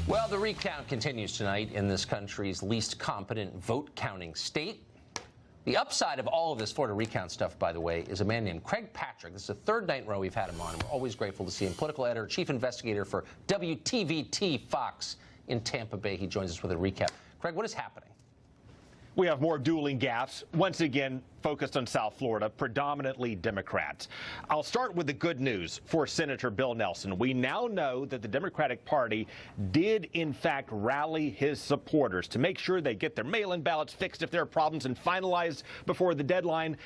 Well, the recount continues tonight in this country's least competent vote-counting state. The upside of all of this Florida recount stuff, by the way, is a man named Craig Patrick. This is the third night in a row we've had him on, and we're always grateful to see him. Political editor, chief investigator for WTVT Fox in Tampa Bay. He joins us with a recap. Craig, what is happening? We have more dueling gaffes, once again focused on South Florida, predominantly Democrats. I'll start with the good news for Senator Bill Nelson. We now know that the Democratic Party did, in fact, rally his supporters to make sure they get their mail-in ballots fixed if there are problems and finalized before the deadline.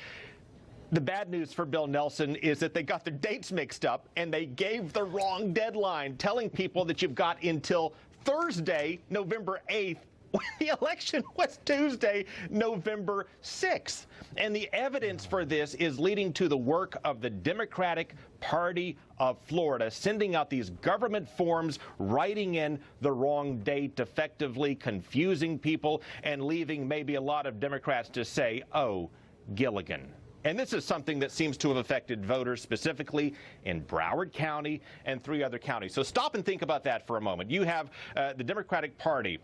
The bad news for Bill Nelson is that they got their dates mixed up and they gave the wrong deadline, telling people that you've got until Thursday, November 8th, when the election was Tuesday, November 6th. And the evidence for this is leading to the work of the Democratic Party of Florida, sending out these government forms, writing in the wrong date, effectively confusing people, and leaving maybe a lot of Democrats to say, oh, Gilligan. And this is something that seems to have affected voters specifically in Broward County and 3 other counties. So stop and think about that for a moment. You have the Democratic Party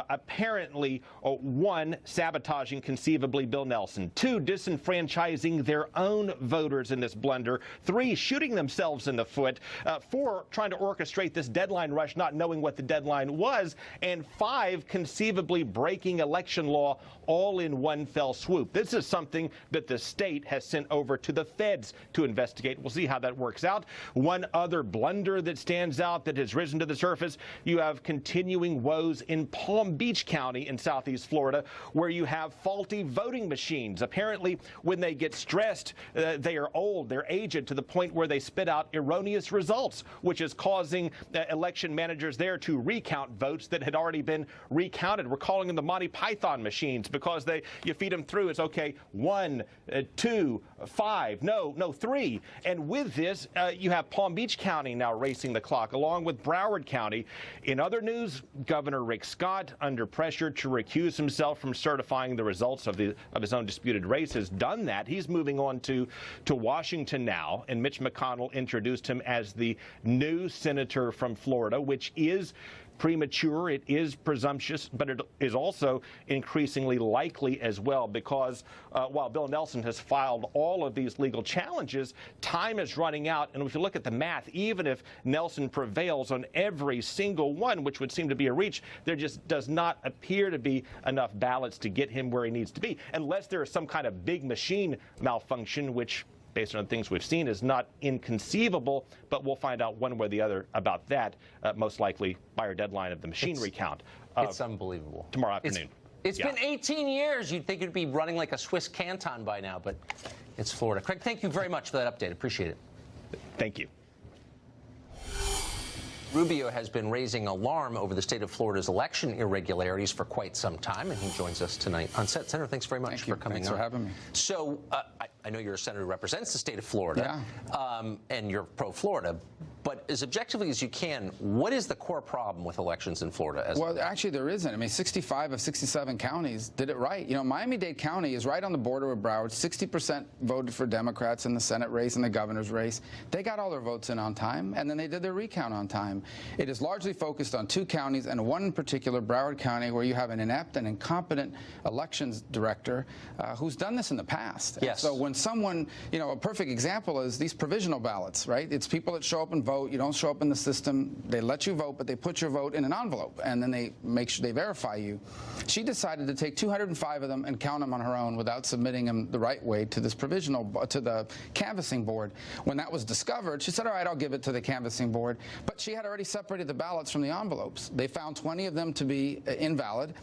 apparently, 1, sabotaging conceivably Bill Nelson, 2, disenfranchising their own voters in this blunder, 3, shooting themselves in the foot, 4, trying to orchestrate this deadline rush, not knowing what the deadline was, and 5, conceivably breaking election law all in one fell swoop. This is something that the state has sent over to the feds to investigate. We'll see how that works out. One other blunder that stands out that has risen to the surface, you have continuing woes in Palm Beach County in southeast Florida, where you have faulty voting machines. Apparently, when they get stressed, they are old, they're aged to the point where they spit out erroneous results, which is causing election managers there to recount votes that had already been recounted. We're calling them the Monty Python machines because you feed them through. It's okay, 1, 2, 5, no, 3. And with this, you have Palm Beach County now racing the clock, along with Broward County. In other news, Governor Rick Scott, under pressure to recuse himself from certifying the results of his own disputed race, has done that. He's moving on to Washington now, and Mitch McConnell introduced him as the new senator from Florida, which is premature, it is presumptuous, but it is also increasingly likely as well, because while Bill Nelson has filed all of these legal challenges, time is running out. And if you look at the math, even if Nelson prevails on every single one, which would seem to be a reach, there just does not appear to be enough ballots to get him where he needs to be, unless there is some kind of big machine malfunction, which, based on things we've seen, is not inconceivable, but we'll find out one way or the other about that, most likely by our deadline of the machine recount. It's unbelievable. Tomorrow afternoon. It's been 18 years. You'd think it'd be running like a Swiss canton by now, but it's Florida. Craig, thank you very much for that update. Appreciate it. Thank you. Rubio has been raising alarm over the state of Florida's election irregularities for quite some time, and he joins us tonight on set. Senator, thanks very much for coming on. Thanks for having me. So I know you're a senator who represents the state of Florida, and you're pro-Florida. But as objectively as you can, what is the core problem with elections in Florida? Well, actually, there isn't. I mean, 65 of 67 counties did it right. You know, Miami-Dade County is right on the border with Broward. 60% voted for Democrats in the Senate race and the governor's race. They got all their votes in on time, and then they did their recount on time. It is largely focused on 2 counties, and one in particular, Broward County, where you have an inept and incompetent elections director who's done this in the past. Yes. And so when someone, you know, a perfect example is these provisional ballots, right? It's people that show up and vote. You don't show up in the system. They let you vote, but they put your vote in an envelope, and then they make sure they verify you. She decided to take 205 of them and count them on her own without submitting them the right way to this to the canvassing board. When that was discovered, she said, all right, I'll give it to the canvassing board. But she had already separated the ballots from the envelopes. They found 20 of them to be invalid.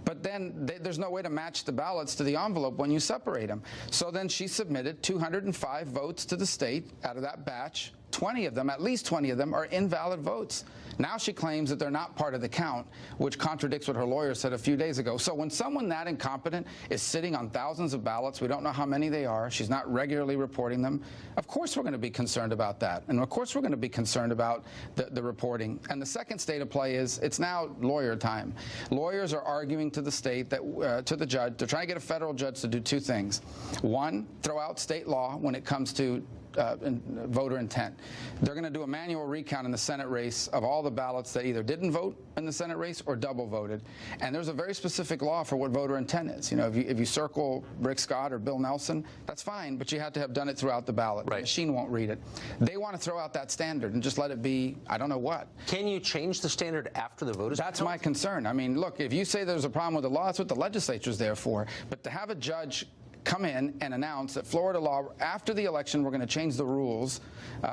But then there's no way to match the ballots to the envelope when you separate them. So then she submitted 205 votes to the state out of that batch. 20 of them, at least 20 of them, are invalid votes. Now she claims that they're not part of the count, which contradicts what her lawyer said a few days ago. So when someone that incompetent is sitting on thousands of ballots, we don't know how many they are, she's not regularly reporting them, of course we're going to be concerned about that. And of course we're going to be concerned about the reporting. And the second state of play is it's now lawyer time. Lawyers are arguing to the state, that to the judge, they're trying to get a federal judge to do 2 things. 1, throw out state law when it comes to voter intent. They're going to do a manual recount in the Senate race of all the ballots that either didn't vote in the Senate race or double voted. And there's a very specific law for what voter intent is. You know, if you circle Rick Scott or Bill Nelson, that's fine, but you have to have done it throughout the ballot. Right. The machine won't read it. They want to throw out that standard and just let it be, I don't know what. Can you change the standard after the vote is That's counted? my concern. I mean, look, if you say there's a problem with the law, that's what the legislature's there for. But to have a judge come in and announce that Florida law, after the election, we're going to change the rules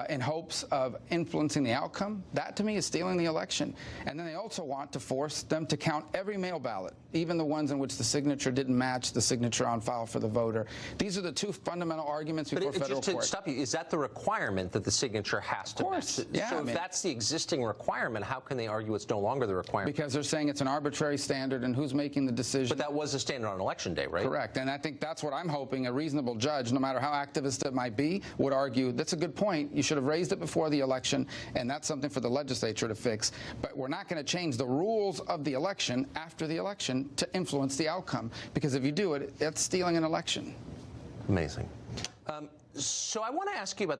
in hopes of influencing the outcome, that to me is stealing the election. And then they also want to force them to count every mail ballot, even the ones in which the signature didn't match the signature on file for the voter. These are the two fundamental arguments before federal just court. to stop you, is that the requirement that the signature has to match? Yeah, so if that's the existing requirement, how can they argue it's no longer the requirement? Because they're saying it's an arbitrary standard, and who's making the decision? But that was the standard on Election Day, right? Correct, and I think that's what I'm hoping a reasonable judge, no matter how activist it might be, would argue, that's a good point, you should have raised it before the election, and that's something for the legislature to fix. But we're not going to change the rules of the election after the election to influence the outcome, because if you do it, it's stealing an election. Amazing. So I want to ask you about